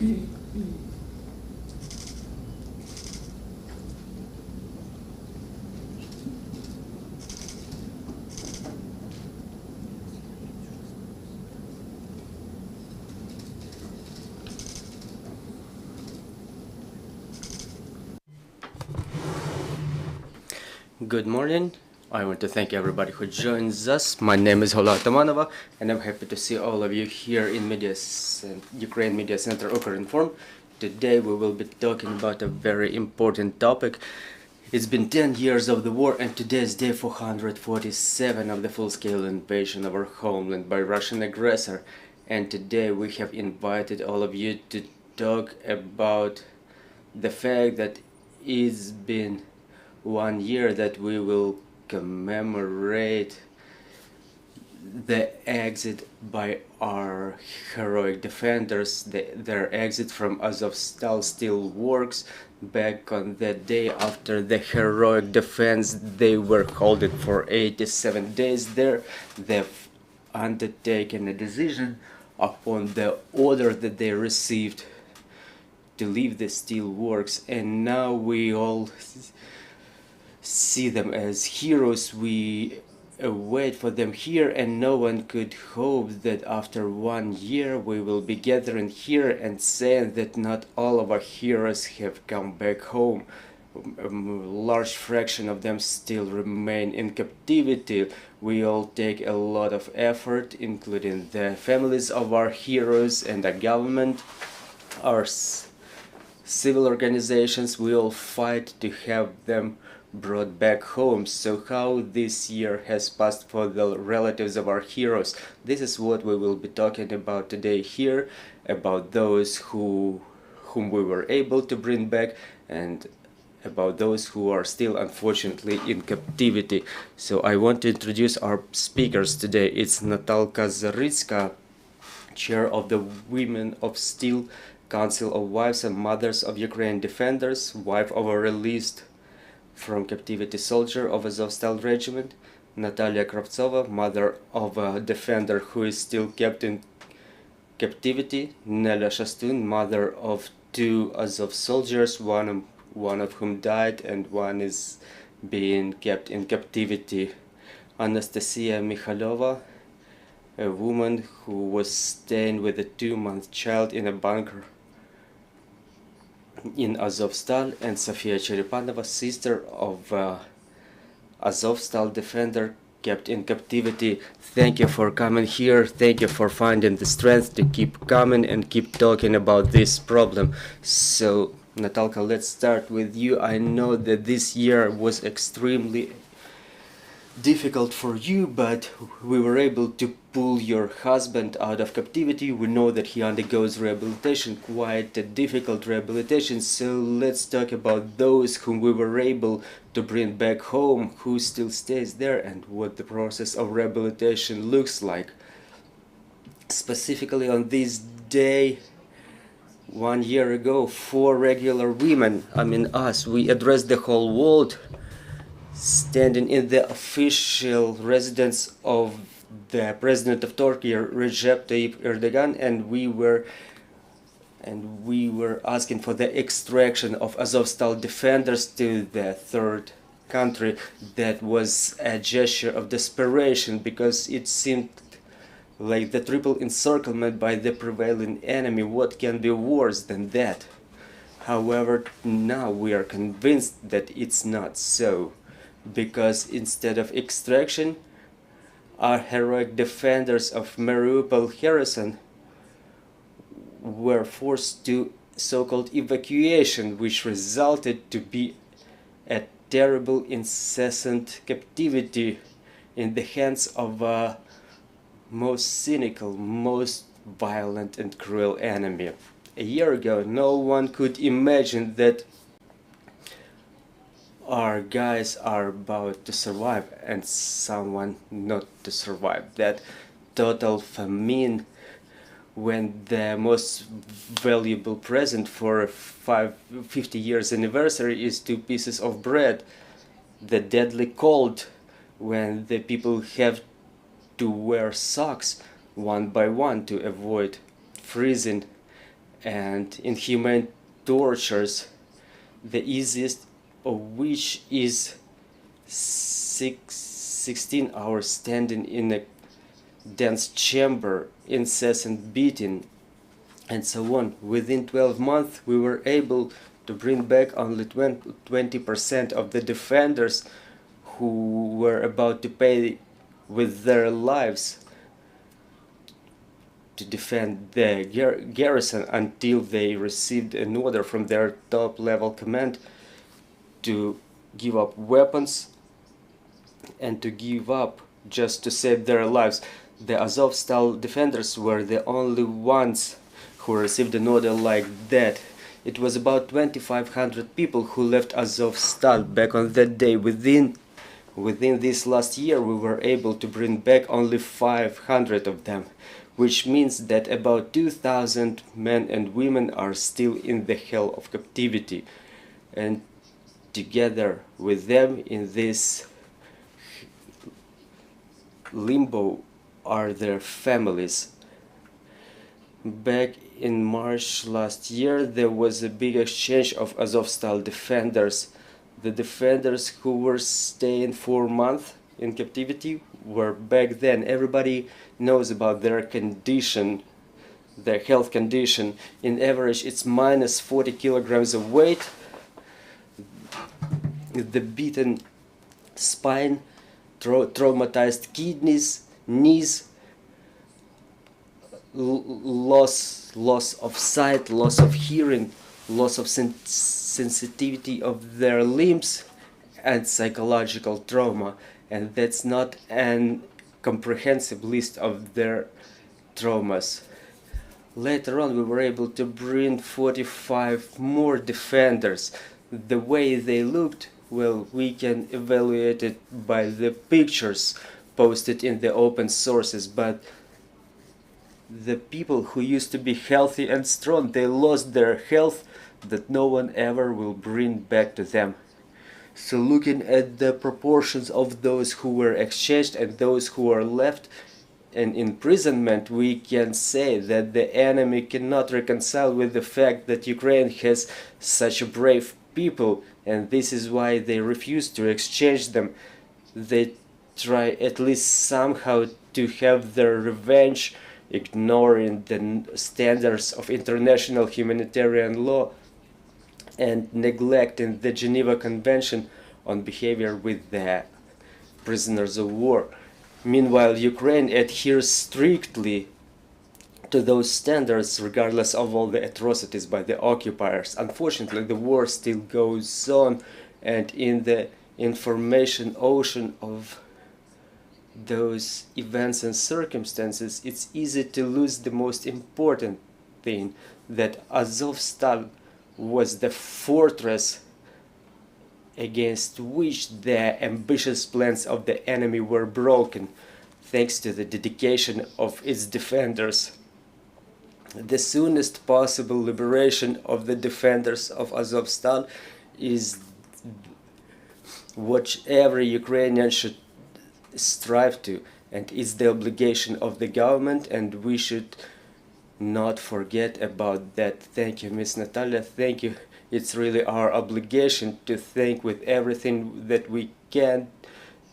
Good morning. I want to thank everybody who joins us. My name is Nelya Shastun, and I'm happy to see all of you here in Ukraine Media Center Ukrinform. Today we will be talking about a very important topic. It's been 10 years of the war, and today is day 447 of the full-scale invasion of our homeland by Russian aggressor. And today we have invited all of you to talk about the fact that it's been 1 year that we will commemorate the exit by our heroic defenders. Their exit from Azovstal still works. Back on that day, after the heroic defense, they were holding for 87 days there. They've undertaken a decision upon the order that they received to leave the steel works, and now we all see them as heroes. We wait for them here, and no one could hope that after 1 year we will be gathering here and saying that not all of our heroes have come back home. A large fraction of them still remain in captivity. We all take a lot of effort, including the families of our heroes and the government, our civil organizations. We all fight to have them brought back home. So how this year has passed for the relatives of our heroes? This is what we will be talking about today here, about those whom we were able to bring back, and about those who are still unfortunately in captivity. So I want to introduce our speakers today. It's Natalka Zarytska, chair of the Women of Steel Council of Wives and Mothers of Ukrainian Defenders, wife of a released from captivity soldier of Azovstal regiment. Natalia Kravtsova, mother of a defender who is still kept in captivity. Nelya Shastun, mother of 2 Azov soldiers, one of whom died and one is being kept in captivity. Anastasia Mikhilova, a woman who was staying with a 2-month child in a bunker in Azovstal, and Sofia Cherepanova, sister of Azovstal defender kept in captivity. Thank you for coming here. Thank you for finding the strength to keep coming and keep talking about this problem. So Natalka, let's start with you. I know that this year was extremely difficult for you, but we were able to pull your husband out of captivity. We know that he undergoes rehabilitation, quite a difficult rehabilitation. So let's talk about those whom we were able to bring back home, who still stays there, and what the process of rehabilitation looks like. Specifically on this day 1 year ago, 4 regular women, I mean us, we addressed the whole world, standing in the official residence of the president of Turkey, Recep Tayyip Erdogan, and we were asking for the extraction of Azovstal defenders to the third country. That was a gesture of desperation, because it seemed like the triple encirclement by the prevailing enemy. What can be worse than that? However, now we are convinced that it's not so, because instead of extraction, our heroic defenders of Mariupol Kherson were forced to so-called evacuation, which resulted to be a terrible incessant captivity in the hands of a most cynical, most violent and cruel enemy. A year ago, no one could imagine that our guys are about to survive and someone not to survive. That total famine, when the most valuable present for 50 years anniversary is 2 pieces of bread. The deadly cold, when the people have to wear socks 1 by 1 to avoid freezing, and inhumane tortures, the easiest of which is 16 hours standing in a dense chamber, incessant beating, and so on. Within 12 months, we were able to bring back only 20% of the defenders who were about to pay with their lives to defend the garrison until they received an order from their top-level command to give up weapons and to give up just to save their lives. The Azovstal defenders were the only ones who received an order like that. It was about 2,500 people who left Azovstal back on that day. Within this last year, we were able to bring back only 500 of them, which means that about 2,000 men and women are still in the hell of captivity. And together with them in this limbo are their families. Back in March last year, there was a big exchange of Azovstal defenders. The defenders who were staying 4 months in captivity were back then. Everybody knows about their condition, their health condition. In average, it's minus 40 kilograms of weight, the beaten spine, traumatized kidneys, knees, loss of sight, loss of hearing, loss of sensitivity of their limbs, and psychological trauma. And that's not an comprehensive list of their traumas. Later on, we were able to bring 45 more defenders. The way they looked, well, we can evaluate it by the pictures posted in the open sources, but the people who used to be healthy and strong, they lost their health that no one ever will bring back to them. So looking at the proportions of those who were exchanged and those who are left in imprisonment, we can say that the enemy cannot reconcile with the fact that Ukraine has such brave people, and this is why they refuse to exchange them. They try at least somehow to have their revenge, ignoring the standards of international humanitarian law and neglecting the Geneva Convention on behavior with the prisoners of war. Meanwhile, Ukraine adheres strictly to those standards regardless of all the atrocities by the occupiers. Unfortunately, the war still goes on, and in the information ocean of those events and circumstances, it's easy to lose the most important thing, that Azovstal was the fortress against which the ambitious plans of the enemy were broken, thanks to the dedication of its defenders. The soonest possible liberation of the defenders of Azovstal is what every Ukrainian should strive to, and it's the obligation of the government, and we should not forget about that. Thank you, Miss Natalia, thank you. It's really our obligation to thank with everything that we can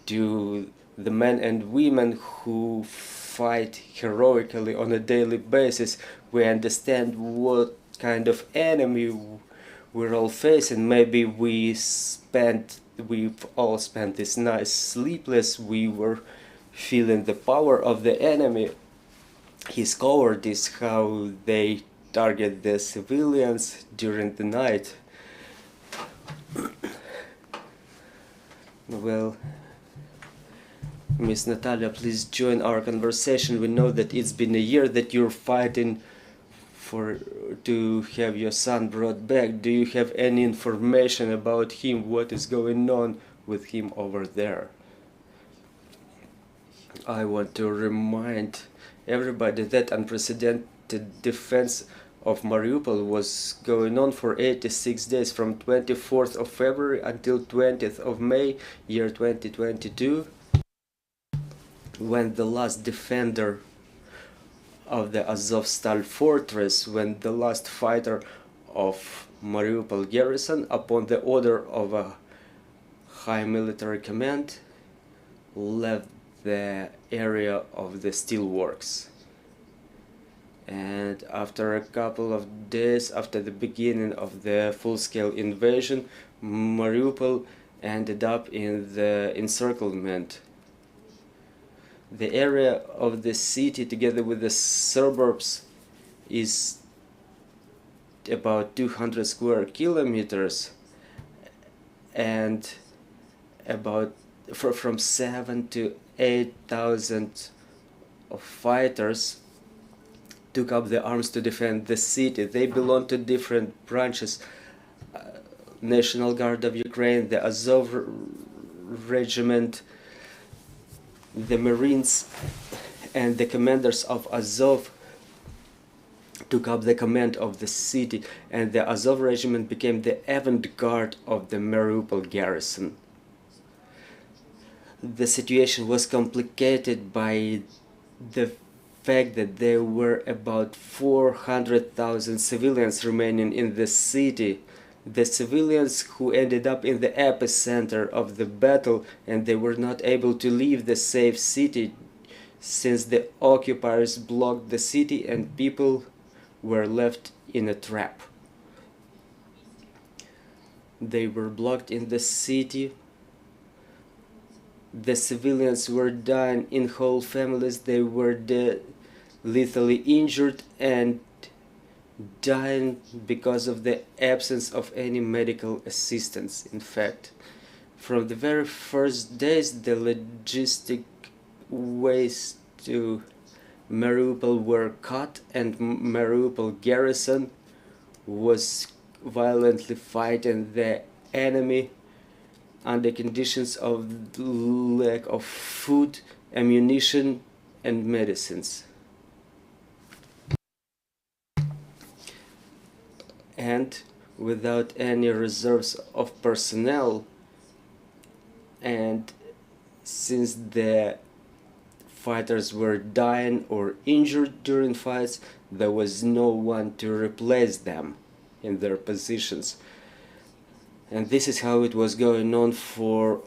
to the men and women who fight heroically on a daily basis. We understand what kind of enemy we're all facing. Maybe we've all spent this night sleepless. We were feeling the power of the enemy, his cowardice, how they target the civilians during the night. Well, Miss Natalia, please join our conversation. We know that it's been a year that you're fighting to have your son brought back. Do you have any information about him? What is going on with him over there? I want to remind everybody that unprecedented defense of Mariupol was going on for 86 days, from 24th of February until 20th of May, year 2022, when the last defender of the Azovstal fortress when the last fighter of Mariupol garrison, upon the order of a high military command, left the area of the steelworks. And after a couple of days after the beginning of the full-scale invasion, Mariupol ended up in the encirclement. The area of the city, together with the suburbs, is about 200 square kilometers, and about from 7 to 8,000 of fighters took up the arms to defend the city. They belong to different branches: National Guard of Ukraine, the Azov regiment, the Marines, and the commanders of Azov took up the command of the city, and the Azov regiment became the avant-garde of the Mariupol garrison. The situation was complicated by the fact that there were about 400,000 civilians remaining in the city. The civilians who ended up in the epicenter of the battle, and they were not able to leave the safe city since the occupiers blocked the city and people were left in a trap. They were blocked in the city. The civilians were dying in whole families. They were lethally injured and dying because of the absence of any medical assistance. In fact, from the very first days, the logistic ways to Mariupol were cut, and Mariupol garrison was violently fighting the enemy under conditions of lack of food, ammunition, and medicines. And without any reserves of personnel, and since the fighters were dying or injured during fights, there was no one to replace them in their positions. And this is how it was going on for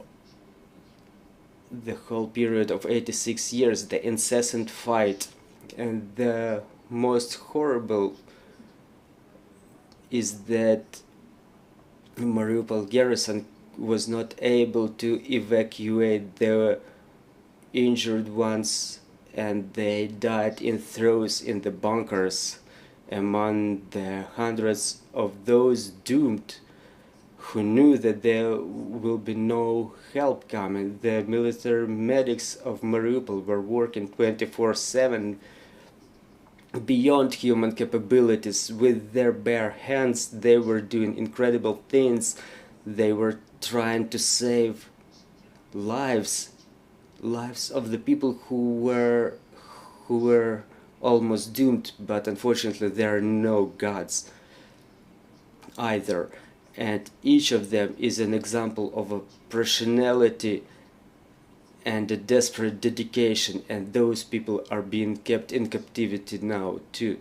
the whole period of 86 years, the incessant fight. And the most horrible is that Mariupol garrison was not able to evacuate the injured ones, and they died in throes in the bunkers among the hundreds of those doomed who knew that there will be no help coming. The military medics of Mariupol were working 24/7 beyond human capabilities. With their bare hands, they were doing incredible things. They were trying to save lives of the people who were almost doomed, but unfortunately there are no gods either. And each of them is an example of a personality and a desperate dedication, and those people are being kept in captivity now too.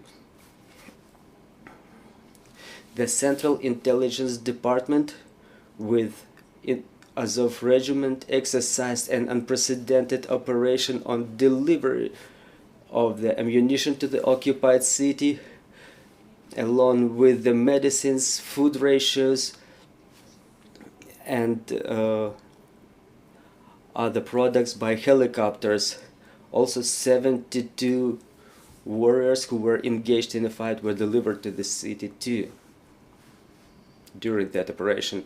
The Central Intelligence Department with Azov regiment exercised an unprecedented operation on delivery of the ammunition to the occupied city, along with the medicines, food ratios, and other products by helicopters. Also 72 warriors who were engaged in the fight were delivered to the city too during that operation.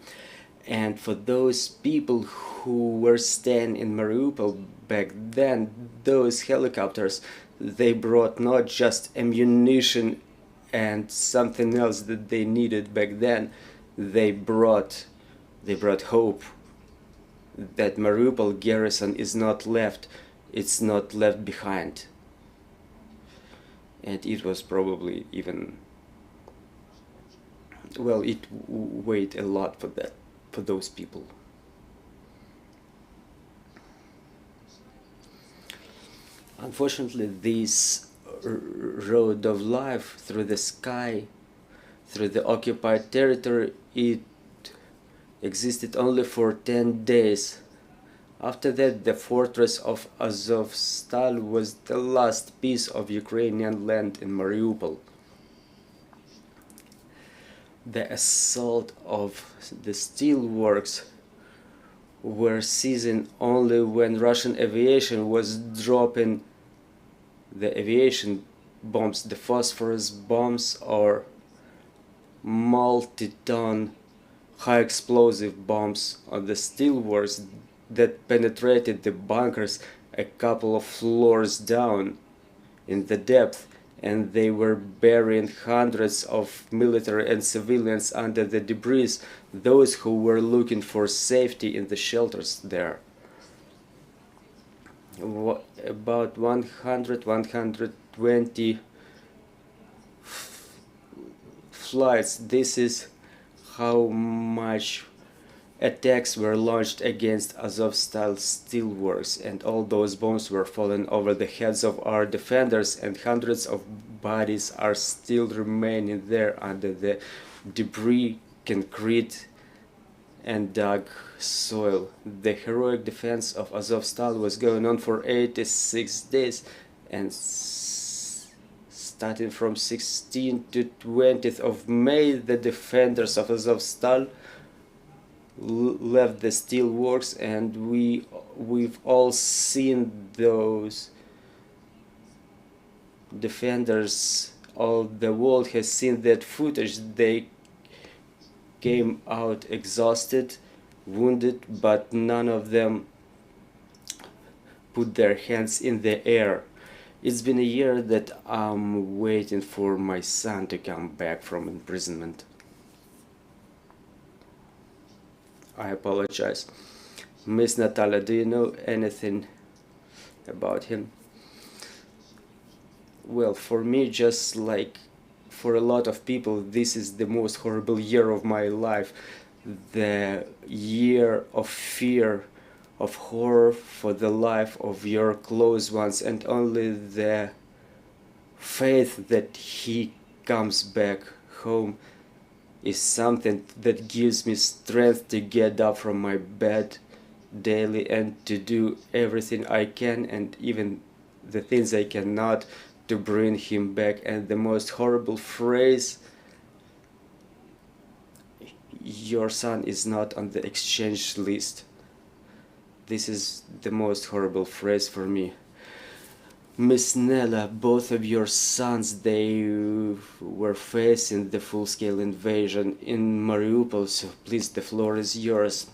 And for those people who were staying in Mariupol back then, those helicopters, they brought not just ammunition and something else that they needed back then, they brought hope that Mariupol garrison is not left, it's not left behind. And it was probably even, well, it weighed a lot for that, for those people. Unfortunately, these road of life through the sky, through the occupied territory. It existed only for 10 days. After that, the fortress of Azovstal was the last piece of Ukrainian land in Mariupol. The assault of the steelworks were ceasing only when Russian aviation was dropping the aviation bombs, the phosphorus bombs, or multi-ton high explosive bombs on the steelworks that penetrated the bunkers a couple of floors down in the depth, and they were burying hundreds of military and civilians under the debris, those who were looking for safety in the shelters there. About 120 flights. This is how much attacks were launched against Azovstal steelworks, and all those bombs were falling over the heads of our defenders, and hundreds of bodies are still remaining there under the debris, concrete, and dug soil. The heroic defense of Azovstal was going on for 86 days, and starting from 16th to 20th of May, the defenders of Azovstal left the steelworks, and we've all seen those defenders. All the world has seen that footage. They came out exhausted, wounded, but none of them put their hands in the air. It's been a year that I'm waiting for my son to come back from imprisonment. I apologize. Miss Natalia, do you know anything about him? Well, for me, just like for a lot of people, this is the most horrible year of my life. The year of fear, of horror for the life of your close ones, and only the faith that he comes back home is something that gives me strength to get up from my bed daily and to do everything I can, and even the things I cannot, to bring him back. And the most horrible phrase, your son is not on the exchange list. This is the most horrible phrase for me. Miss Nelya, both of your sons, they were facing the full-scale invasion in Mariupol, so please, the floor is yours.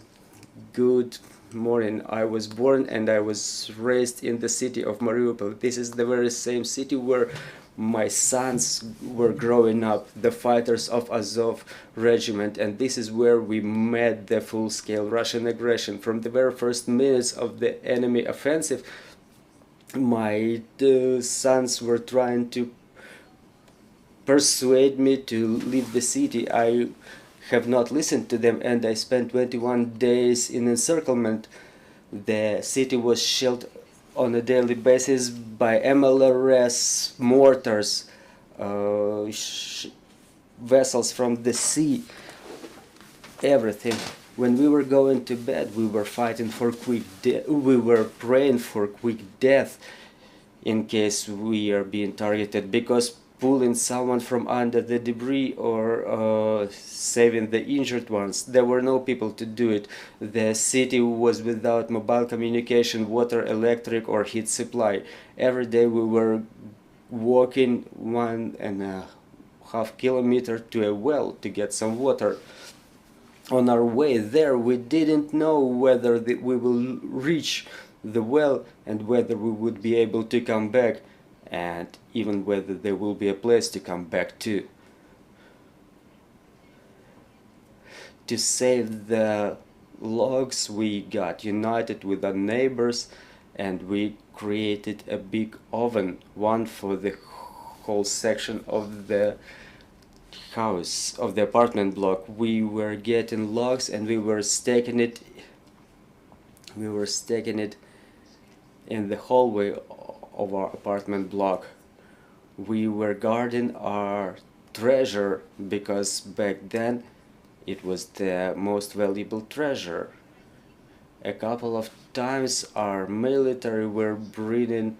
Good morning. I was born and I was raised in the city of Mariupol. This is the very same city where my sons were growing up, the fighters of Azov regiment, and this is where we met the full-scale Russian aggression. From the very first minutes of the enemy offensive, my sons were trying to persuade me to leave the city. I have not listened to them, and I spent 21 days in encirclement. The city was shelled on a daily basis by MLRS mortars, vessels from the sea, everything. When we were going to bed, we were fighting for we were praying for quick death in case we are being targeted, because pulling someone from under the debris or saving the injured ones, there were no people to do it. The city was without mobile communication, water, electric, or heat supply. Every day we were walking 1.5 kilometers to a well to get some water. On our way there, we didn't know whether we will reach the well and whether we would be able to come back, and even whether there will be a place to come back to. To save the logs, we got united with our neighbors and we created a big oven, one for the whole section of the house, of the apartment block. We were getting logs and we were staking it in the hallway of our apartment block. We were guarding our treasure because back then it was the most valuable treasure. A couple of times our military were bringing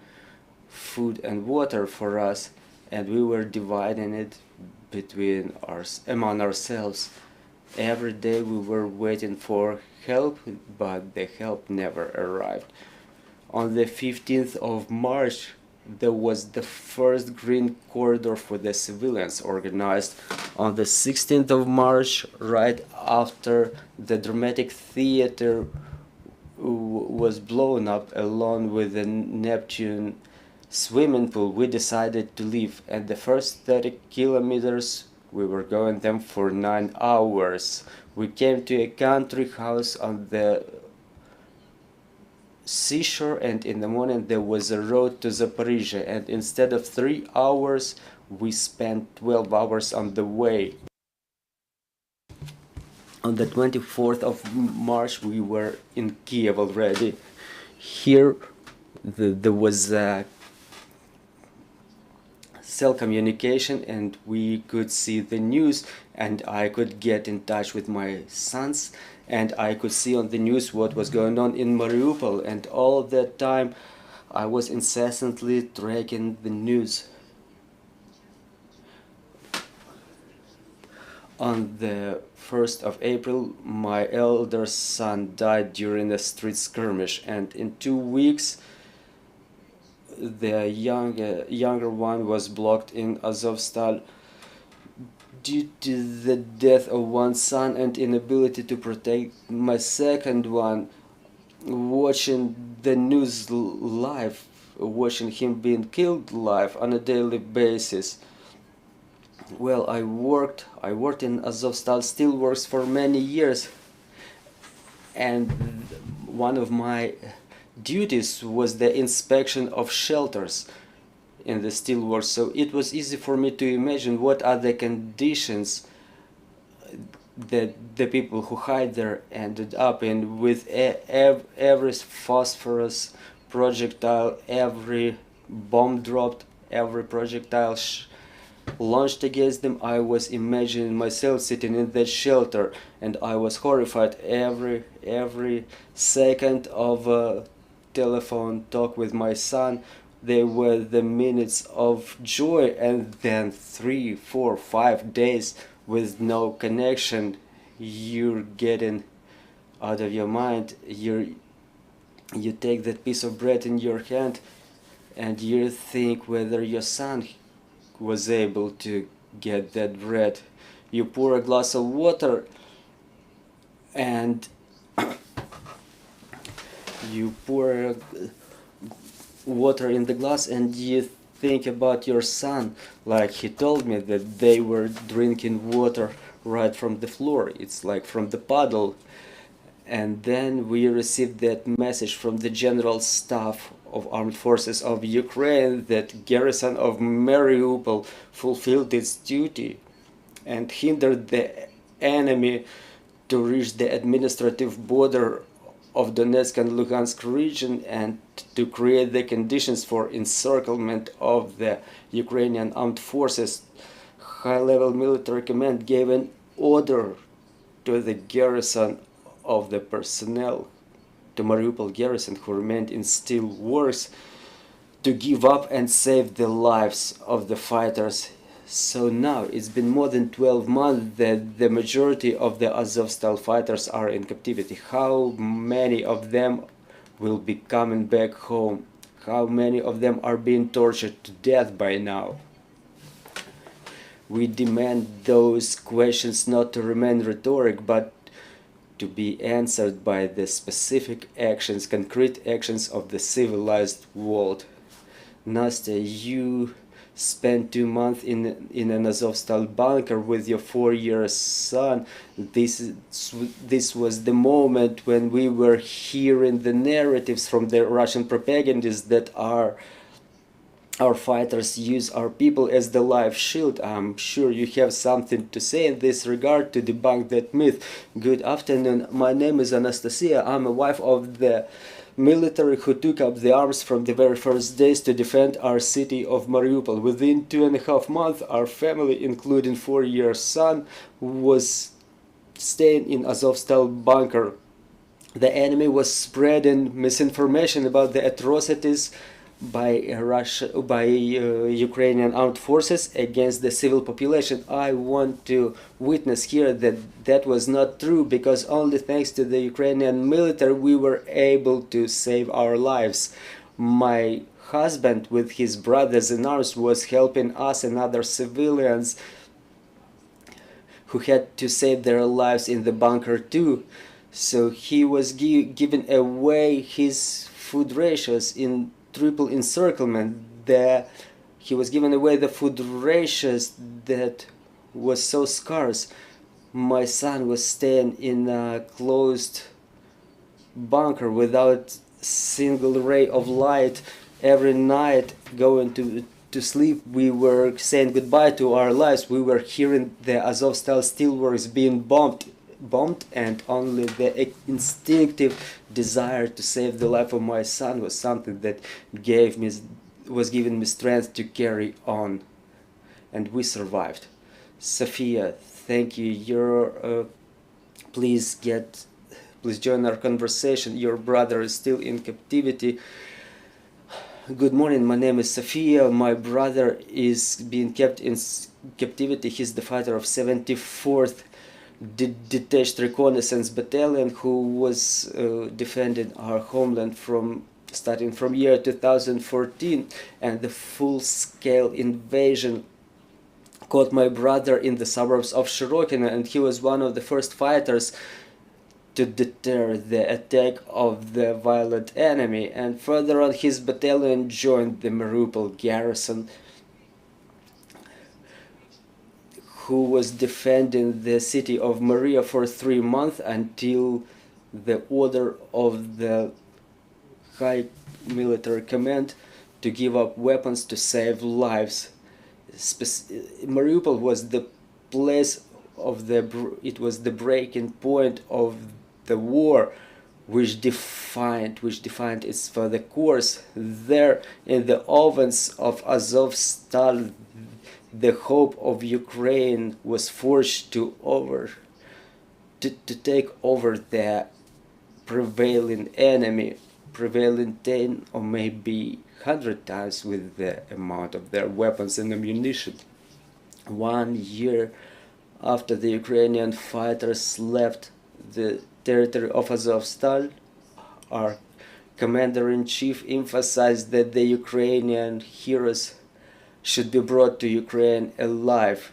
food and water for us, and we were dividing it among ourselves. Every day we were waiting for help, but the help never arrived. On the 15th of March, there was the first green corridor for the civilians organized. On the 16th of March, right after the dramatic theater was blown up along with the Neptune swimming pool, we decided to leave, and the first 30 kilometers we were going them for 9 hours. We came to a country house on the seashore, and in the morning there was a road to Zaporizhia, and instead of 3 hours we spent 12 hours on the way. On the 24th of March we were in Kiev already. Here there was cell communication, and we could see the news, and I could get in touch with my sons, and I could see on the news what was going on in Mariupol, and all that time I was incessantly tracking the news. On the 1st of April, my elder son died during a street skirmish, and in 2 weeks the younger one was blocked in Azovstal. Due to the death of one son and inability to protect my second one, watching the news live, watching him being killed live on a daily basis. Well, I worked in Azovstal, still works for many years, and one of my duties was the inspection of shelters in the steelworks, so it was easy for me to imagine what are the conditions that the people who hide there ended up in, with every phosphorus projectile, every bomb dropped, every projectile launched against them. I was imagining myself sitting in that shelter, and I was horrified every second of telephone talk with my son. They were the minutes of joy, and then 3, 4, 5 days with no connection. You're getting out of your mind. You take that piece of bread in your hand, and you think whether your son was able to get that bread. You pour a glass of water, and you pour water in the glass, and you think about your son, like he told me that they were drinking water right from the floor. It's like from the puddle. And then we received that message from the General Staff of Armed Forces of Ukraine that garrison of Mariupol fulfilled its duty and hindered the enemy to reach the administrative border of Donetsk and Luhansk region, and to create the conditions for encirclement of the Ukrainian armed forces. High-level military command gave an order to the garrison of the personnel, to Mariupol garrison who remained in steel works, to give up and save the lives of the fighters. So now it's been more than 12 months that the majority of the Azovstal fighters are in captivity. How many of them will be coming back home? How many of them are being tortured to death by now? We demand those questions not to remain rhetoric, but to be answered by the specific actions, concrete actions of the civilized world. Nastya, you spent 2 months in an Azovstal bunker with your 4-year son. This was the moment when we were hearing the narratives from the Russian propagandists that are Our fighters use our people as the life shield. I'm sure you have something to say in this regard to debunk that myth. Good afternoon. My name is Anastasia. I'm a wife of the military who took up the arms from the very first days to defend our city of Mariupol. Within 2.5 months, our family, including 4-year son, was staying in Azovstal bunker. The enemy was spreading misinformation about the atrocities by Ukrainian armed forces against the civil population. I want to witness here that that was not true, because only thanks to the Ukrainian military we were able to save our lives. My husband with his brothers in arms was helping us and other civilians who had to save their lives in the bunker too. So he was giving away his food rations in triple encirclement. He was giving away the food rations that was so scarce. My son was staying in a closed bunker without single ray of light. Every night going to sleep, we were saying goodbye to our lives. We were hearing the Azovstal steelworks being bombed, and only the instinctive desire to save the life of my son was something that was giving me strength to carry on, and we survived. Sophia, thank you. Please join our conversation. Your brother is still in captivity. Good morning, my name is Sofia. My brother is being kept in captivity. He's the fighter of 74th Detached Reconnaissance Battalion, who was defending our homeland starting from year 2014, and the full-scale invasion caught my brother in the suburbs of Shirokino, and he was one of the first fighters to deter the attack of the violent enemy. And further on, his battalion joined the Mariupol garrison, who was defending the city of Maria for 3 months until the order of the high military command to give up weapons to save lives. Mariupol was the place of it was the breaking point of the war, which defined its further course. There, in the ovens of Azovstal, the hope of Ukraine was forged to take over the prevailing enemy, prevailing 10 or maybe 100 times with the amount of their weapons and ammunition. 1 year after the Ukrainian fighters left the territory of Azovstal, our commander-in-chief emphasized that the Ukrainian heroes should be brought to Ukraine alive.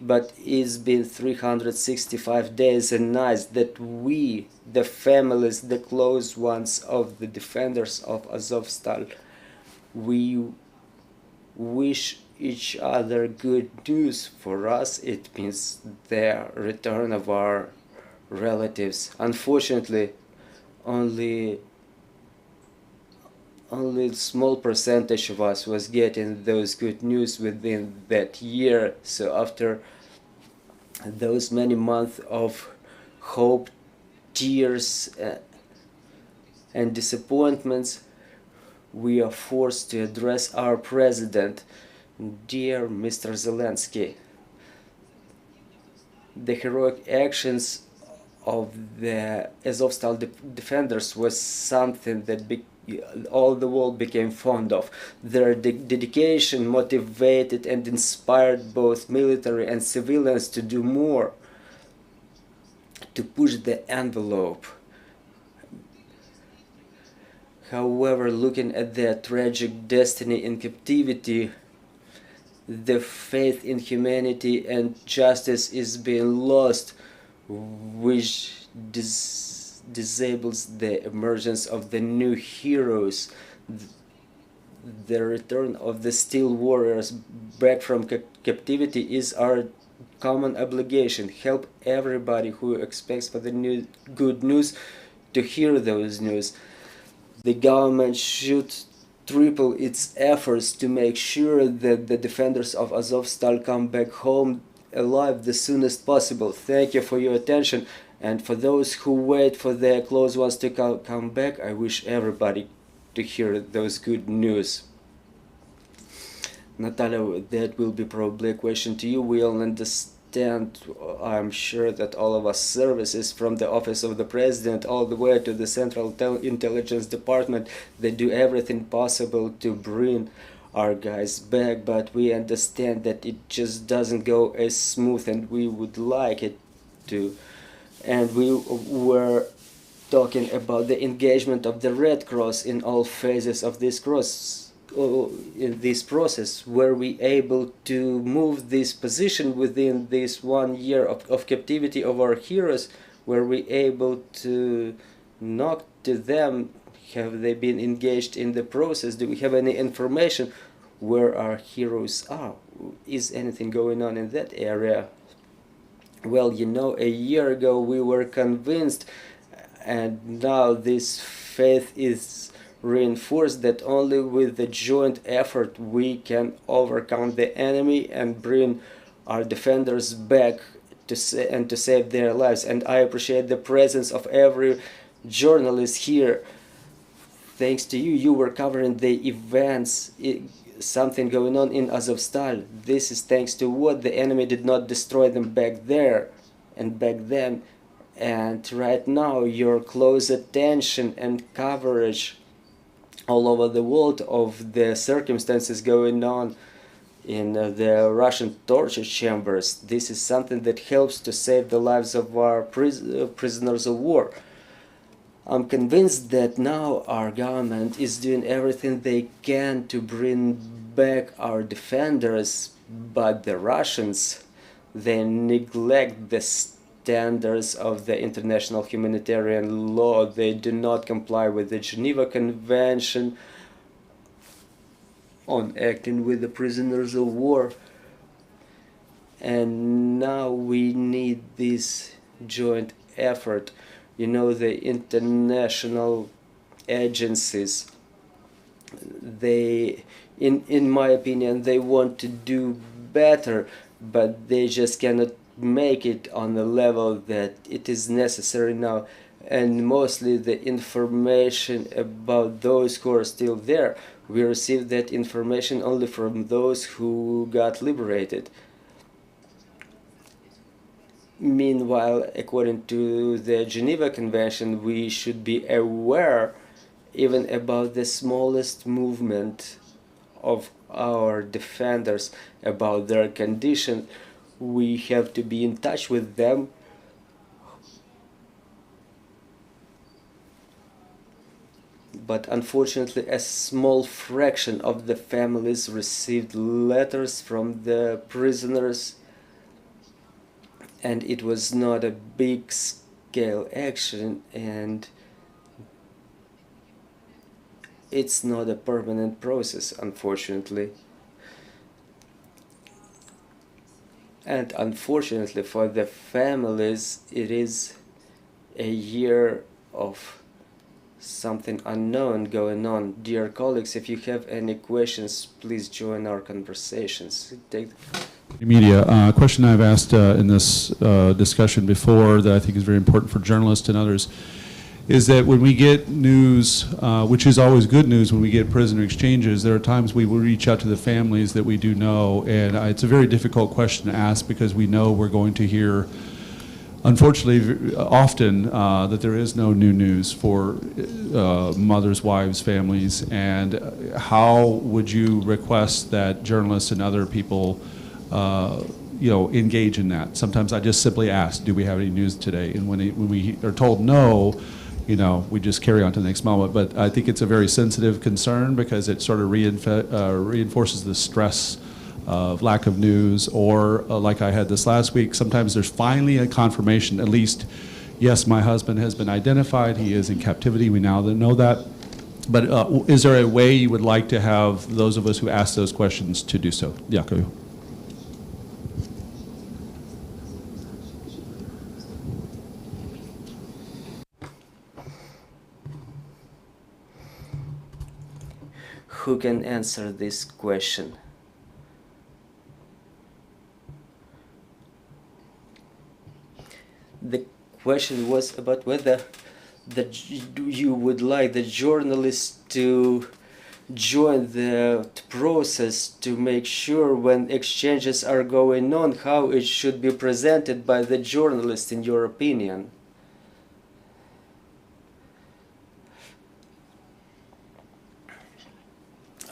But it's been 365 days and nights that we, the families, the close ones of the defenders of Azovstal, we wish each other good news. For us, it means the return of our relatives. Unfortunately, only a small percentage of us was getting those good news within that year. So after those many months of hope, tears, and disappointments, we are forced to address our president. Dear Mr. Zelensky, the heroic actions of the Azovstal defenders was something that all the world became fond of. Their dedication motivated and inspired both military and civilians to do more, to push the envelope. However, looking at their tragic destiny in captivity, the faith in humanity and justice is being lost, which disables the emergence of the new heroes. The return of the steel warriors back from captivity is our common obligation. Help everybody who expects for the good news to hear those news. The government should triple its efforts to make sure that the defenders of Azovstal come back home alive the soonest possible. Thank you for your attention, and for those who wait for their close ones to come back, I wish everybody to hear those good news. Natalia, that will be probably a question to you. We all understand, I'm sure, that all of our services, from the office of the president all the way to the Central Intelligence Department, they do everything possible to bring our guys back, but we understand that it just doesn't go as smooth and we would like it to. And we were talking about the engagement of the Red Cross in all phases of this process. Were we able to move this position within this 1 year of captivity of our heroes? Were we able to knock to them? Have they been engaged in the process? Do we have any information where our heroes are? Is anything going on in that area? Well, you know, a year ago we were convinced, and now this faith is reinforced, that only with the joint effort we can overcome the enemy and bring our defenders back to save their lives. And I appreciate the presence of every journalist here. Thanks to you, you were covering the events, something going on in Azovstal. This is thanks to what the enemy did not destroy them back there and back then. And right now, your close attention and coverage all over the world of the circumstances going on in the Russian torture chambers. This is something that helps to save the lives of our prisoners of war. I'm convinced that now our government is doing everything they can to bring back our defenders, but the Russians, they neglect the standards of the international humanitarian law. They do not comply with the Geneva Convention on acting with the prisoners of war. And now we need this joint effort. You know, the international agencies, they, in my opinion, they want to do better, but they just cannot make it on the level that it is necessary now. And mostly the information about those who are still there, we receive that information only from those who got liberated. Meanwhile, according to the Geneva Convention, we should be aware even about the smallest movement of our defenders, about their condition. We have to be in touch with them. But unfortunately, a small fraction of the families received letters from the prisoners, and it was not a big scale action, and it's not a permanent process, unfortunately. And unfortunately for the families, it is a year of something unknown going on. Dear colleagues, if you have any questions, please join our conversations. Media. A question I've asked in this discussion before that I think is very important for journalists and others is that when we get news, which is always good news when we get prisoner exchanges, there are times we will reach out to the families that we do know, and it's a very difficult question to ask because we know we're going to hear, unfortunately, often that there is no new news for mothers, wives, families, and how would you request that journalists and other people engage in that? Sometimes I just simply ask, do we have any news today? And when we are told no, we just carry on to the next moment. But I think it's a very sensitive concern because it sort of reinforces the stress of lack of news, or like I had this last week, sometimes there's finally a confirmation, at least, yes, my husband has been identified, he is in captivity, we now know that. But is there a way you would like to have those of us who ask those questions to do so? Якщо. Who can answer this question? The question was about whether you would like the journalists to join the process to make sure when exchanges are going on how it should be presented by the journalist, in your opinion.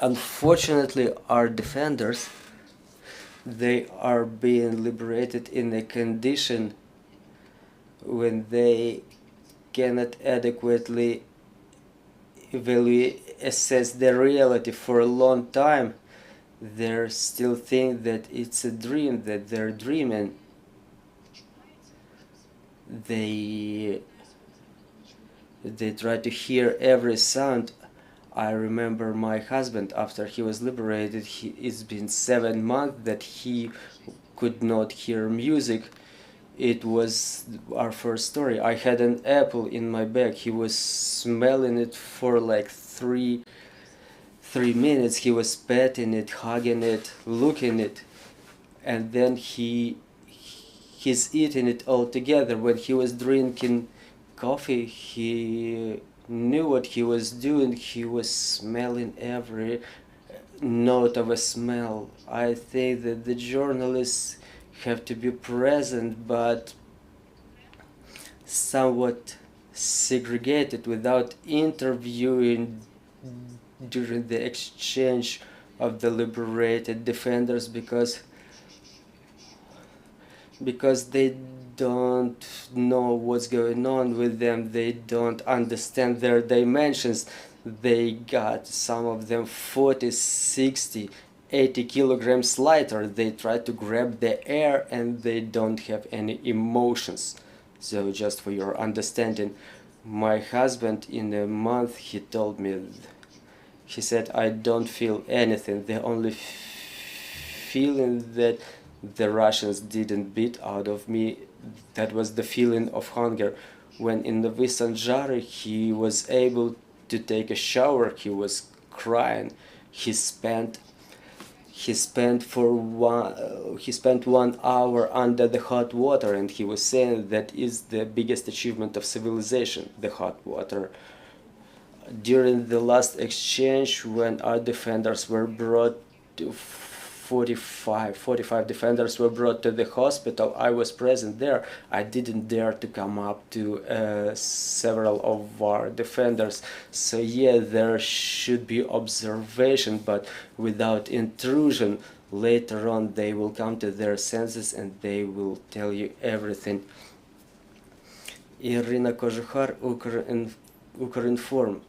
Unfortunately, our defenders, they are being liberated in a condition when they cannot adequately assess the reality for a long time. They still think that it's a dream, that they're dreaming. They try to hear every sound. I remember my husband, after he was liberated, it's been 7 months that he could not hear music. It was our first story. I had an apple in my bag. He was smelling it for like three minutes. He was petting it, hugging it, looking it, and then he's eating it all together. When he was drinking coffee, he knew what he was doing. He was smelling every note of a smell. I think that the journalists have to be present, but somewhat segregated, without interviewing during the exchange of the liberated defenders, because they don't know what's going on with them. They don't understand their dimensions. They got, some of them, 40, 60, 80 kilograms lighter. They try to grab the air and they don't have any emotions. So just for your understanding, my husband, in a month, he told me, he said, I don't feel anything. The only feeling that the Russians didn't beat out of me, that was the feeling of hunger. When in the Vysanjari he was able to take a shower, he was crying. He spent 1 hour under the hot water, and he was saying that is the biggest achievement of civilization, the hot water. During the last exchange, when our defenders were brought to 45 defenders were brought to the hospital, I was present there. I didn't dare to come up to several of our defenders. So yeah, there should be observation, but without intrusion. Later on they will come to their senses and they will tell you everything. Irina Kožuhar, Ukrinform.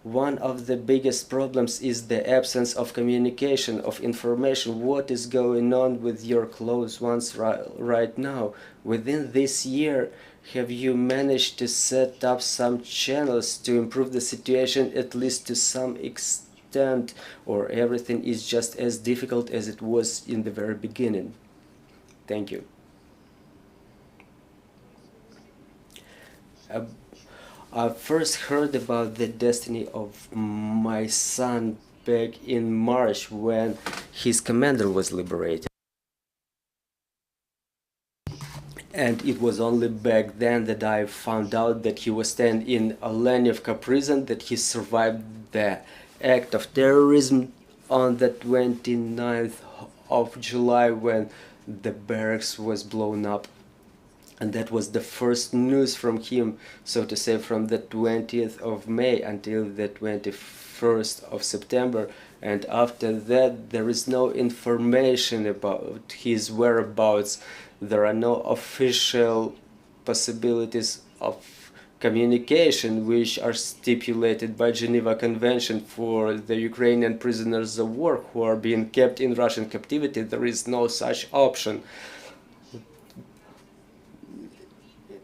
One of the biggest problems is the absence of communication, of information. What is going on with your close ones right now? Within this year, have you managed to set up some channels to improve the situation, at least to some extent, or everything is just as difficult as it was in the very beginning? Thank you. I first heard about the destiny of my son back in March when his commander was liberated. And it was only back then that I found out that he was staying in Olenivka prison, that he survived the act of terrorism on the 29th of July when the barracks was blown up. And that was the first news from him, so to say, from the 20th of May until the 21st of September. And after that, there is no information about his whereabouts. There are no official possibilities of communication which are stipulated by Geneva Convention for the Ukrainian prisoners of war who are being kept in Russian captivity. There is no such option.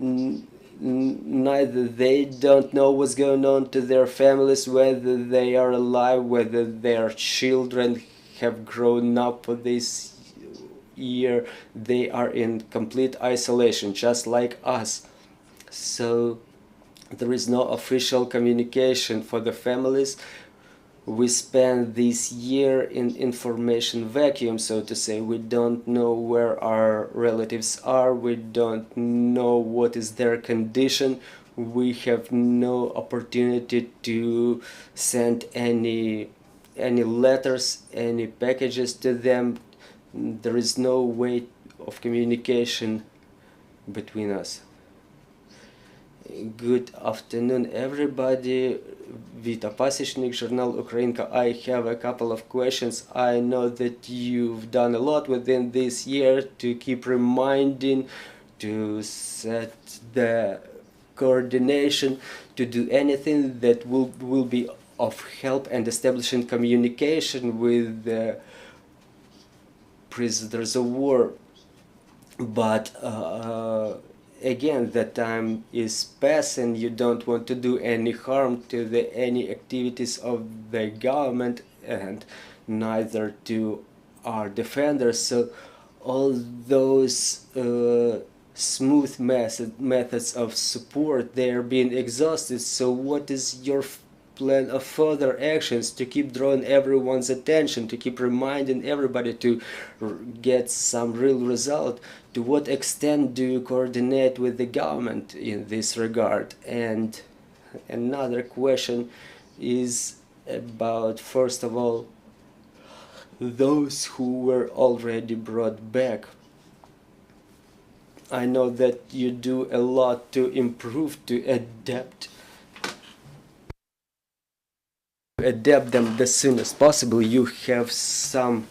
Neither they don't know what's going on to their families, whether they are alive, whether their children have grown up for this year. They are in complete isolation, just like us. So there is no official communication for the families. We spent this year in information vacuum, so to say. We don't know where our relatives are, we don't know what is their condition, we have no opportunity to send any letters, any packages to them. There is no way of communication between us. Good afternoon, everybody. Vita Pasishnik, Journal Ukrainka. I have a couple of questions. I know that you've done a lot within this year to keep reminding, to set the coordination, to do anything that will be of help and establishing communication with the prisoners of war. But again, the time is passing. You don't want to do any harm to any activities of the government, and neither to our defenders. So all those smooth methods of support, they are being exhausted. So what is your plan of further actions to keep drawing everyone's attention, to keep reminding everybody to get some real result? To what extent do you coordinate with the government in this regard? And another question is about, first of all, those who were already brought back. I know that you do a lot to improve, to adapt them as soon as possible. You have some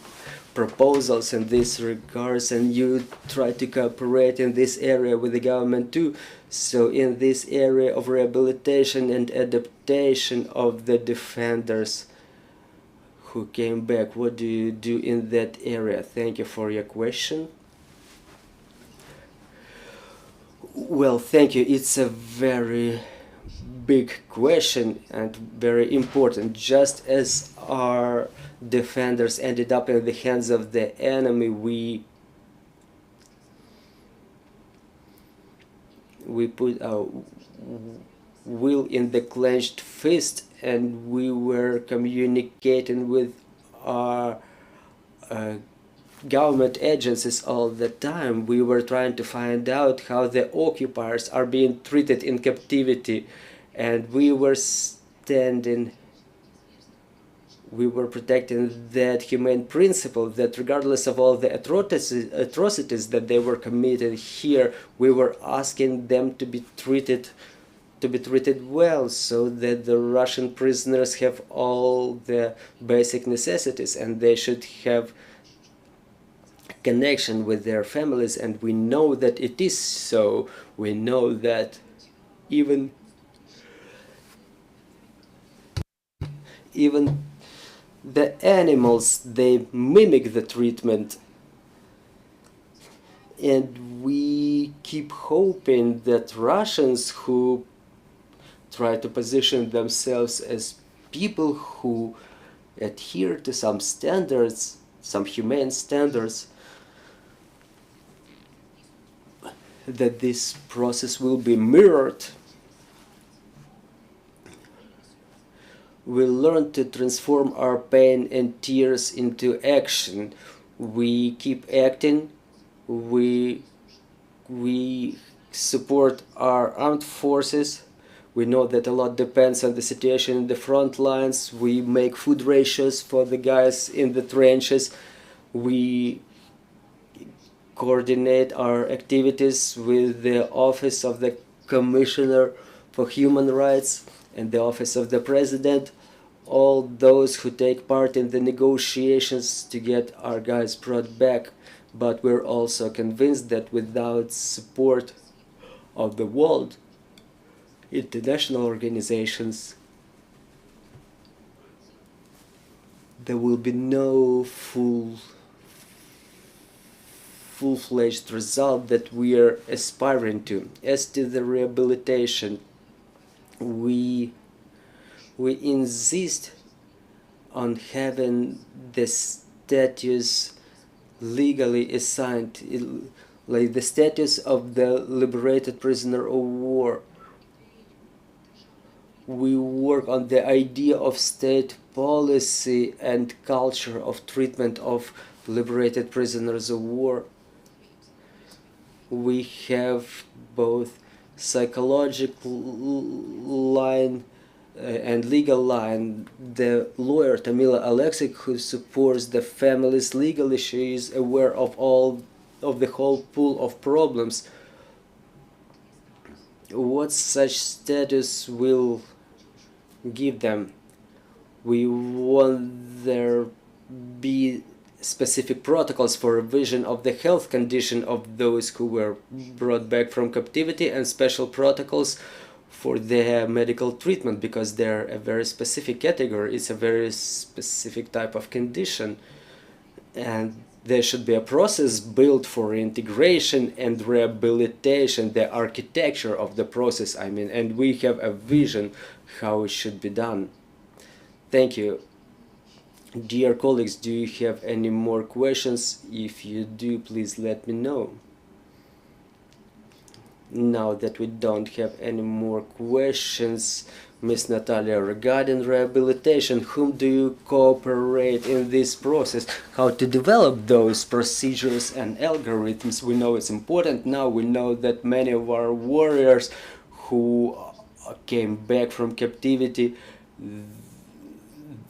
proposals in this regards, and you try to cooperate in this area with the government too. So in this area of rehabilitation and adaptation of the defenders who came back, what do you do in that area? Thank you for your question. Well, thank you. It's a very big question and very important. Just as our defenders ended up in the hands of the enemy, we put our will in the clenched fist, and we were communicating with our government agencies all the time. We were trying to find out how the occupiers are being treated in captivity, and we were protecting that humane principle, that regardless of all the atrocities that they were committing here, we were asking them to be treated well, so that the Russian prisoners have all the basic necessities, and they should have connection with their families. And we know that it is so. We know that even the animals, they mimic the treatment, and we keep hoping that Russians who try to position themselves as people who adhere to some standards, some humane standards, that this process will be mirrored. We learn to transform our pain and tears into action. We keep acting. We support our armed forces. We know that a lot depends on the situation in the front lines. We make food rations for the guys in the trenches. We coordinate our activities with the Office of the Commissioner for Human Rights and the Office of the President, all those who take part in the negotiations to get our guys brought back. But we're also convinced that without support of the world, international organizations, there will be no full-fledged result that we are aspiring to. As to the rehabilitation, we insist on having the status legally assigned, like the status of the liberated prisoner of war. We work on the idea of state policy and culture of treatment of liberated prisoners of war. We have both psychological line and legal line. The lawyer Tamila Alexic, who supports the family's legal issue, is aware of the whole pool of problems. What such status will give them? We want there be specific protocols for revision of the health condition of those who were brought back from captivity, and special protocols for their medical treatment, because they're a very specific category. It's a very specific type of condition, and there should be a process built for integration and rehabilitation, the architecture of the process, I mean, and we have a vision how it should be done. Thank you. Dear colleagues, do you have any more questions? If you do, please let me know. Now that we don't have any more questions, Miss Natalia, regarding rehabilitation, whom do you cooperate in this process? How to develop those procedures and algorithms? We know it's important now. We know that many of our warriors who came back from captivity,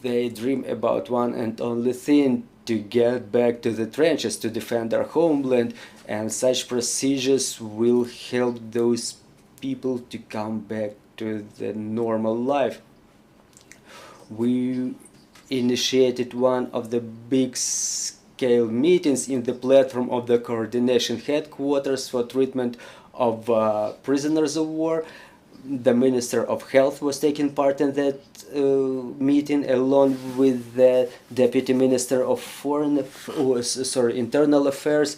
they dream about one and only thing: to get back to the trenches, to defend our homeland, and such procedures will help those people to come back to the normal life. We initiated one of the big scale meetings in the platform of the coordination headquarters for treatment of prisoners of war. The Minister of Health was taking part in that meeting, along with the Deputy Minister of Internal Affairs,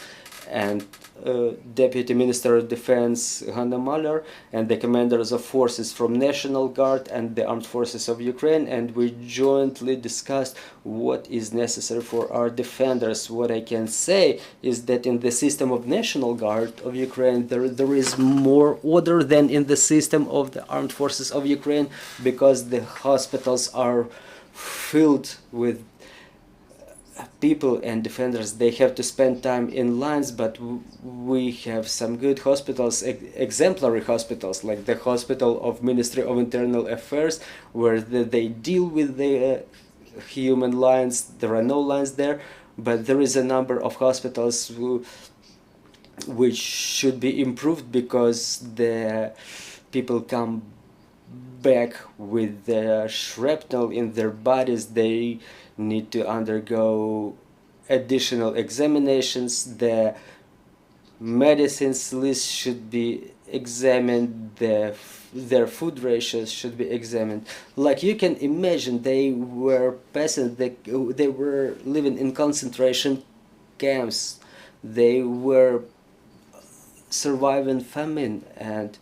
and Deputy Minister of Defense Hanna Mahler, and the commanders of forces from National Guard and the Armed Forces of Ukraine, and we jointly discussed what is necessary for our defenders. What I can say is that in the system of National Guard of Ukraine, there is more order than in the system of the Armed Forces of Ukraine, because the hospitals are filled with people and defenders. They have to spend time in lines, but we have some good hospitals, exemplary hospitals, like the hospital of Ministry of Internal Affairs, where they deal with the human lines. There are no lines there, but there is a number of hospitals which should be improved, because the people come back with the shrapnel in their bodies. They need to undergo additional examinations. The medicines list should be examined. Their food ratios should be examined. Like you can imagine, they were peasants. They were living in concentration camps. They were surviving famine, and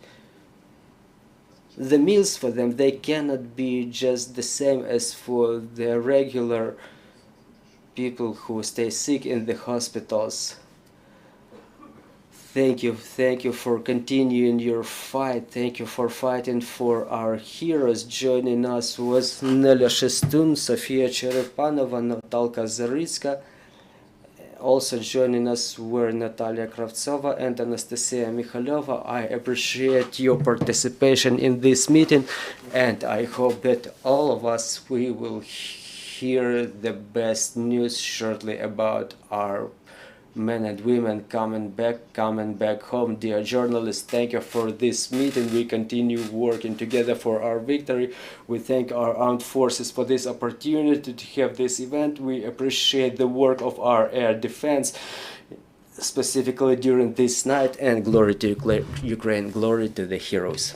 the meals for them, they cannot be just the same as for the regular people who stay sick in the hospitals. Thank you for continuing your fight. Thank you for fighting for our heroes. Joining us was Nelya Shastun, Sofia Cherepanova, Natalka Zarytska. Also joining us were Natalia Kravtsova and Anastasia Mikhilova. I appreciate your participation in this meeting, and I hope that all of us, we will hear the best news shortly about our men and women coming back home. Dear journalists, thank you for this meeting. We continue working together for our victory. We thank our armed forces for this opportunity to have this event. We appreciate the work of our air defense, specifically during this night, and glory to Ukraine, glory to the heroes.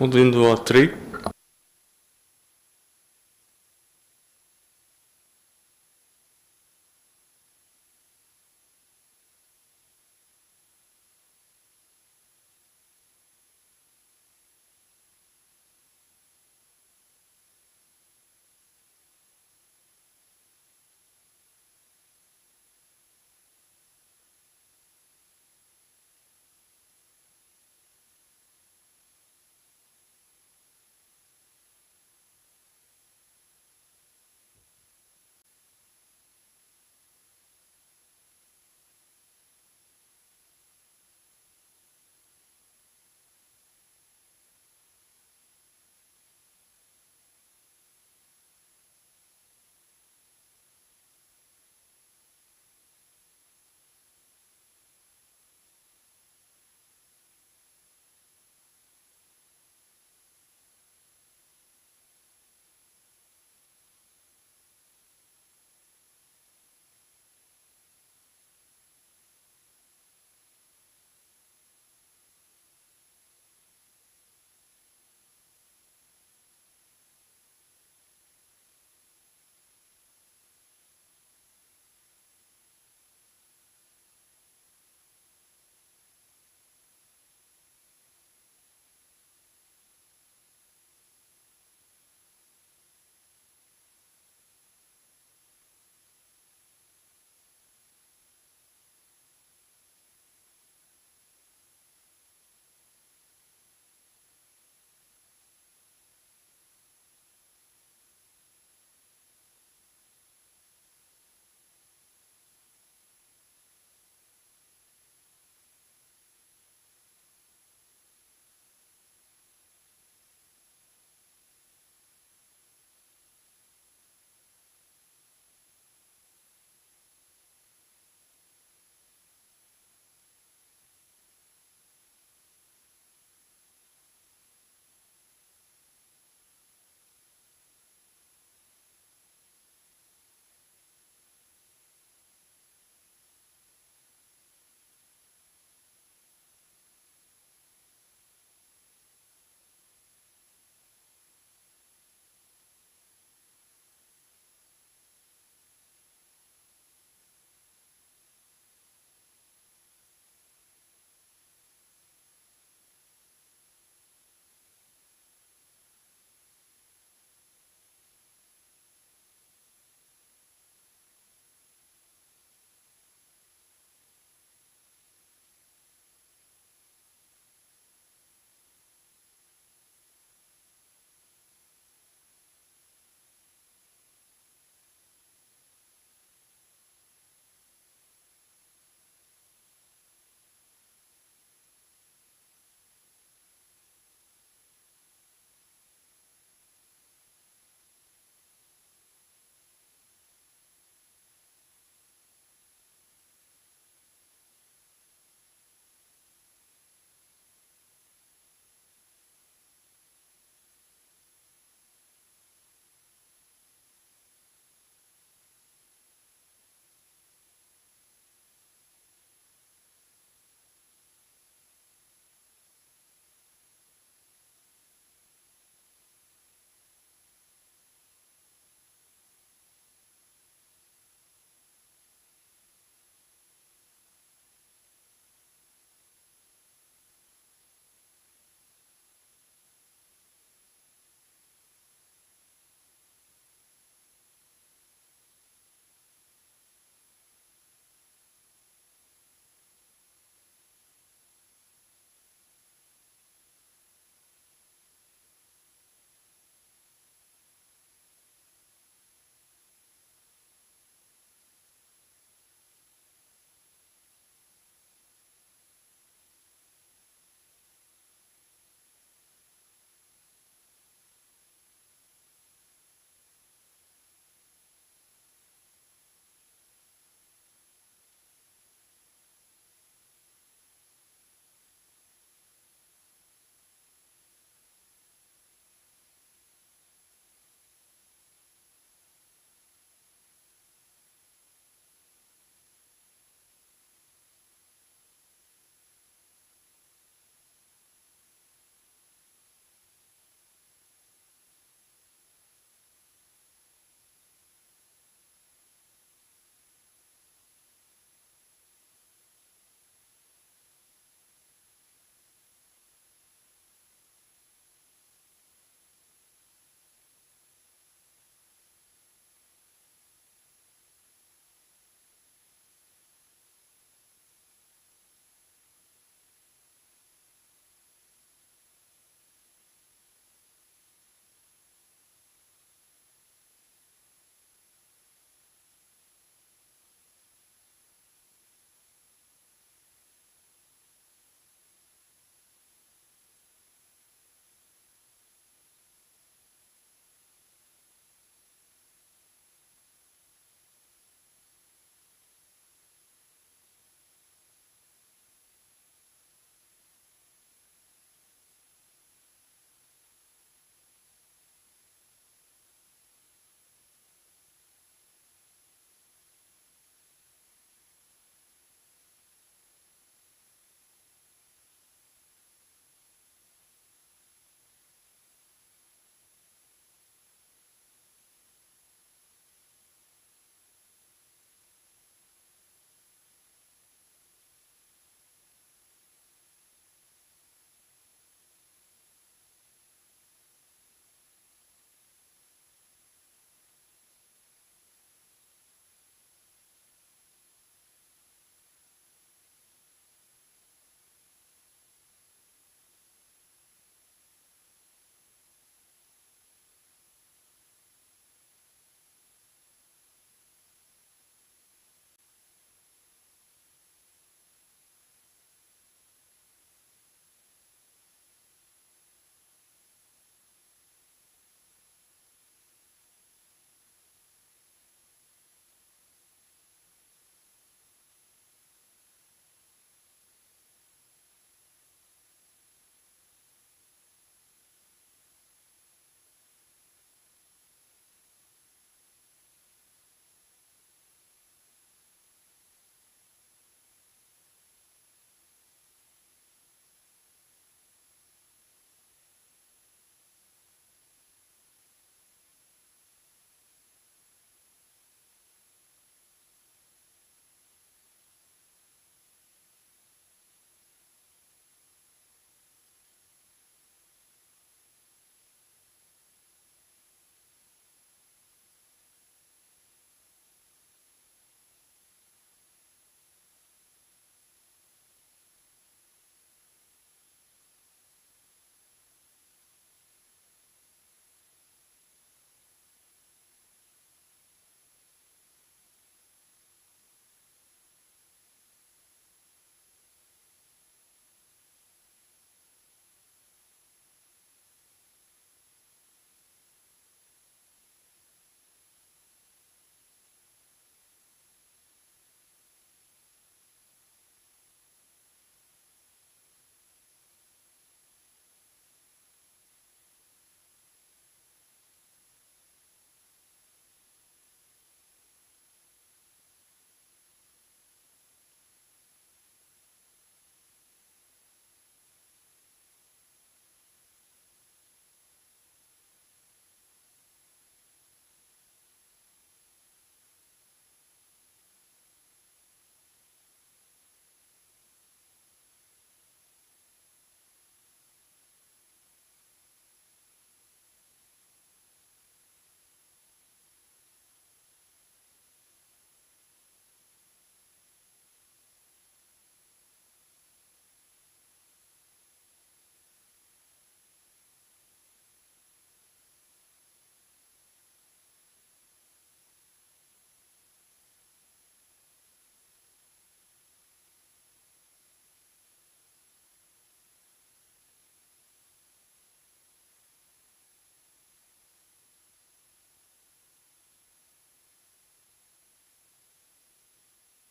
1, 2, 3.